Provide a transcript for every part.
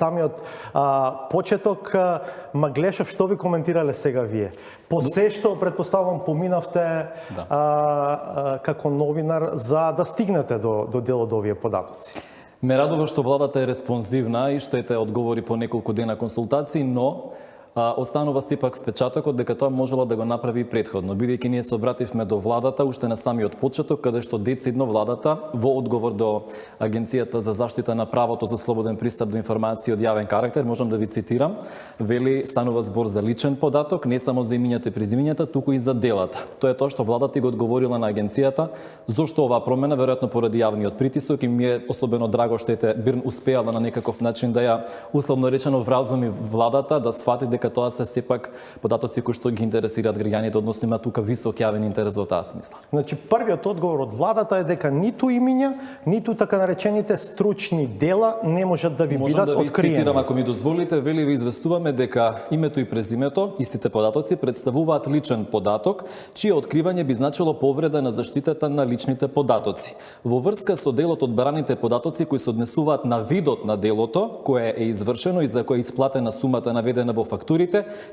самиот почеток, Маглешов, што би коментирале сега вие? По се што предпоставам поминавте како новинар за да стигнете до дел од овие податоци. Ме радува што владата е респонзивна и што ете одговори по неколку дена консултации, но останува сепак впечатокот дека тоа можела да го направи предходно, бидејќи ние се обративме до владата уште на самиот почеток, каде што децидно владата во одговор до Агенцијата за заштита на правото за слободен пристап до информации од јавен карактер, можам да ви цитирам, вели станува збор за личен податок, не само за имињата и презимињата, туку и за делата. Тоа е тоа што владата и го одговорила на агенцијата. Зошто оваа промена? Веројатно поради јавниот притисок, и ми е особено драго што ете Бирн успеала на некаков начин да ја условно речено вразуми владата да сфати дека тоа се сепак податоци кои што ги интересираат граѓаните, односно има тука висок јавен интерес во таа смисла. Значи, првиот одговор од владата е дека ниту имиња, ниту така наречените стручни дела не можат да ви бидат откриени. Можам да ви цитирам, ако ми дозволите, вели ви известуваме дека името и презимето, истите податоци представуваат личен податок, чие откривање би значило повреда на заштитата на личните податоци. Во врска со делот од бараните податоци кои се однесуваат на видот на делото, кое е извршено и за кое е исплатена сумата наведена во фактурите,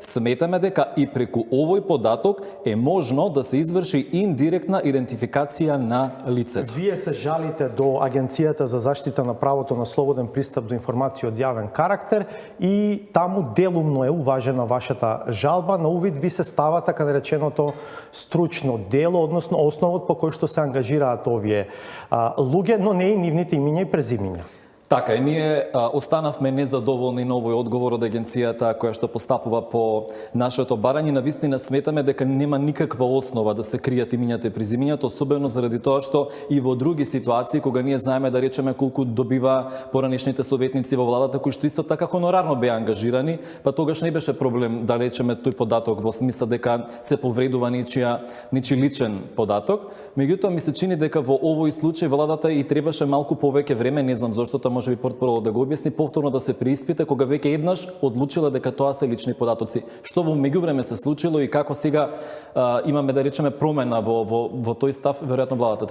сметаме дека и преку овој податок е можно да се изврши индиректна идентификација на лицето. Вие се жалите до Агенцијата за заштита на правото на слободен пристап до информации од јавен карактер и таму делумно е уважена вашата жалба. На увид ви се става така нареченото стручно дело, односно основот по кој што се ангажираат овие луѓе, но не и нивните имиња и презимиња. Така и ние останавме незадоволни на овој одговор од агенцијата која што постапува по нашето барање. Навистина сметаме дека нема никаква основа да се кријат имињата и презимињата, особено заради тоа што и во други ситуации кога ние знаеме да речеме колку добива поранешните советници во владата кои што исто така хонорарно беа ангажирани, па тогаш не беше проблем да речеме тој податок во смисла дека се повредува ничи личен податок. Меѓутоа ми се чини дека во овој случај владата и требаше малку повеќе време, не знам зошто, може би портпарол да го објасни, повторно да се преиспита кога веќе еднаш одлучила дека тоа се лични податоци. Што во меѓувреме се случило и како сега имаме да речеме промена во тој став, веројатно владата